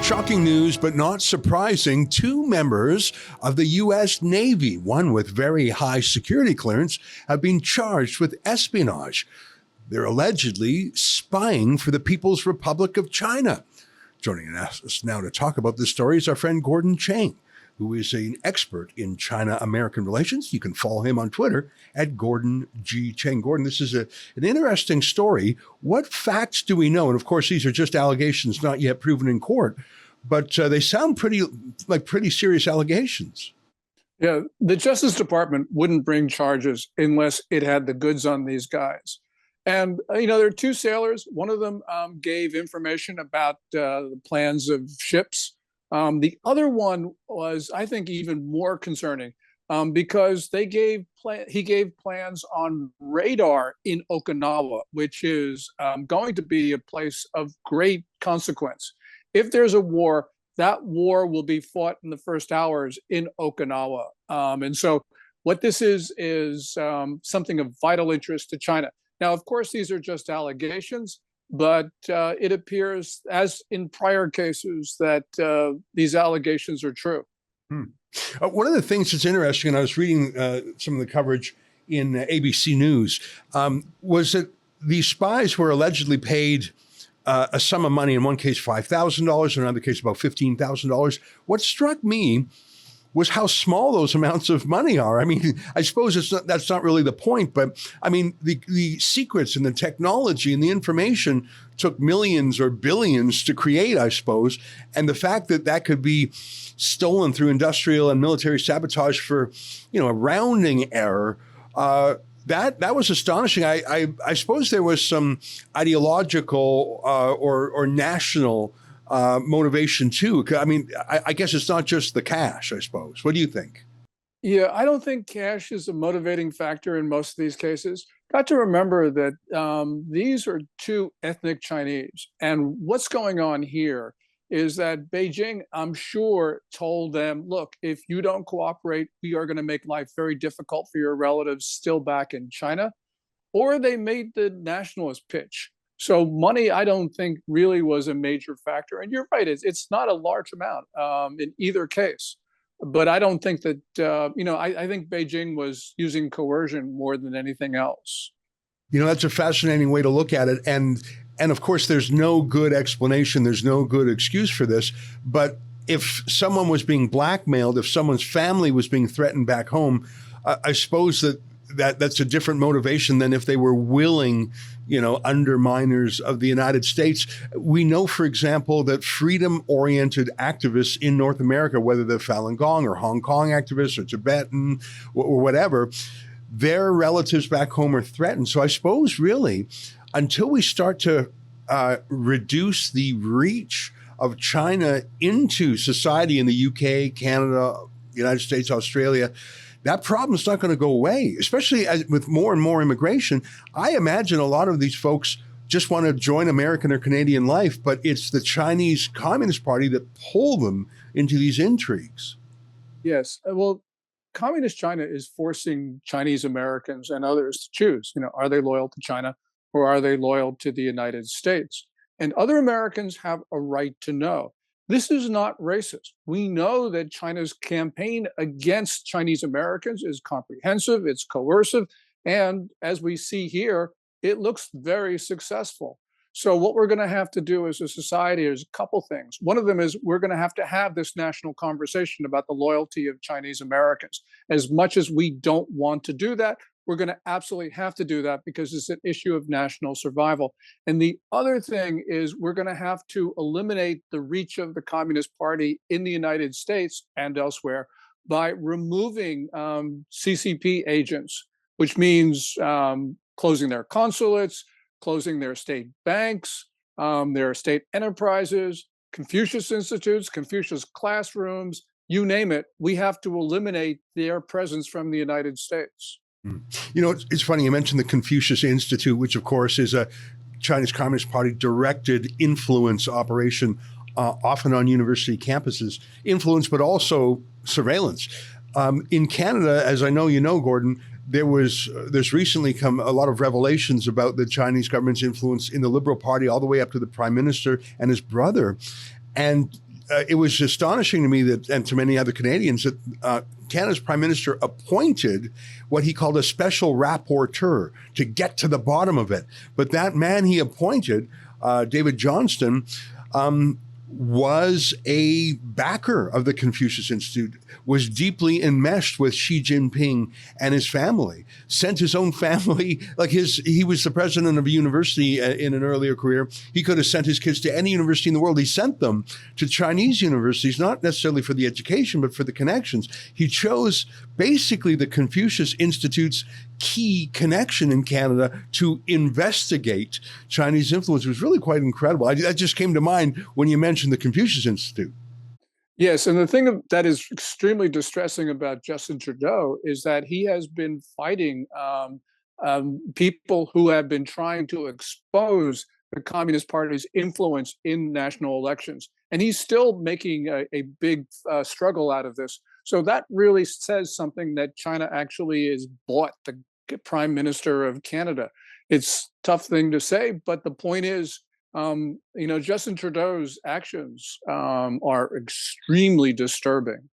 Shocking news, but not surprising. Two members of the U.S. Navy, one with very high security clearance, have been charged with espionage. They're allegedly spying for the People's Republic of China. Joining us now to talk about this story is our friend Gordon Chang, who is an expert in China-American relations. You can follow him on Twitter at Gordon G. Chang. Gordon, this is an interesting story. What facts do we know? And of course, these are just allegations not yet proven in court, but they sound pretty serious allegations. Yeah, the Justice Department wouldn't bring charges unless it had the goods on these guys. And, there are two sailors. One of them gave information about the plans of ships. The other one was, I think, even more concerning because he gave plans on radar in Okinawa, which is going to be a place of great consequence. If there's a war, that war will be fought in the first hours in Okinawa. And so what this is something of vital interest to China. Now, of course, these are just allegations, but it appears, as in prior cases, that these allegations are true. One of the things that's interesting, and I was reading some of the coverage in ABC News, was that these spies were allegedly paid a sum of money, in one case $5,000, in another case about $15,000. What struck me was how small those amounts of money are. I mean, I suppose that's not really the point, but I mean, the secrets and the technology and the information took millions or billions to create, I suppose. And the fact that that could be stolen through industrial and military sabotage for, a rounding error, that was astonishing. I suppose there was some ideological or national motivation too. I mean, I guess it's not just the cash, I suppose. What do you think? Yeah, I don't think cash is a motivating factor in most of these cases. Got to remember that these are two ethnic Chinese. And what's going on here is that Beijing, I'm sure, told them, look, if you don't cooperate, we are going to make life very difficult for your relatives still back in China. Or they made the nationalist pitch. So money, I don't think, really was a major factor. And you're right, it's not a large amount in either case. But I don't think that, I think Beijing was using coercion more than anything else. That's a fascinating way to look at it. And of course, there's no good explanation. There's no good excuse for this. But if someone was being blackmailed, if someone's family was being threatened back home, I suppose that's a different motivation than if they were willing, underminers of the United States. We know, for example, that freedom-oriented activists in North America, whether they're Falun Gong or Hong Kong activists or Tibetan or whatever, their relatives back home are threatened. So I suppose really, until we start to reduce the reach of China into society in the UK, Canada, United States, Australia, that problem's not going to go away, especially with more and more immigration. I imagine a lot of these folks just want to join American or Canadian life, but it's the Chinese Communist Party that pull them into these intrigues. Yes. Well, Communist China is forcing Chinese Americans and others to choose. Are they loyal to China or are they loyal to the United States? And other Americans have a right to know. This is not racist. We know that China's campaign against Chinese Americans is comprehensive, it's coercive, and as we see here, it looks very successful. So what we're going to have to do as a society is a couple things. One of them is we're going to have this national conversation about the loyalty of Chinese Americans. As much as we don't want to do that, we're going to absolutely have to do that because it's an issue of national survival. And the other thing is we're going to have to eliminate the reach of the Communist Party in the United States and elsewhere by removing CCP agents, which means closing their consulates, closing their state banks, their state enterprises, Confucius institutes, Confucius classrooms, you name it. We have to eliminate their presence from the United States. It's funny, you mentioned the Confucius Institute, which of course is a Chinese Communist Party directed influence operation, often on university campuses, influence, but also surveillance. In Canada, as I know Gordon, there's recently come a lot of revelations about the Chinese government's influence in the Liberal Party, all the way up to the Prime Minister and his brother. And it was astonishing to me that, and to many other Canadians, that Canada's prime minister appointed what he called a special rapporteur to get to the bottom of it. But that man he appointed, David Johnston, was a backer of the Confucius Institute, was deeply enmeshed with Xi Jinping and his family, sent his own family, he was the president of a university in an earlier career. He could have sent his kids to any university in the world. He sent them to Chinese universities, not necessarily for the education, but for the connections. He chose basically the Confucius Institute's key connection in Canada to investigate Chinese influence. It was really quite incredible. That just came to mind when you mentioned the Confucius Institute. Yes, and the thing that is extremely distressing about Justin Trudeau is that he has been fighting people who have been trying to expose the Communist Party's influence in national elections, and he's still making a big struggle out of this. So that really says something, that China actually is bought the Prime Minister of Canada. It's a tough thing to say, but the point is, Justin Trudeau's actions are extremely disturbing.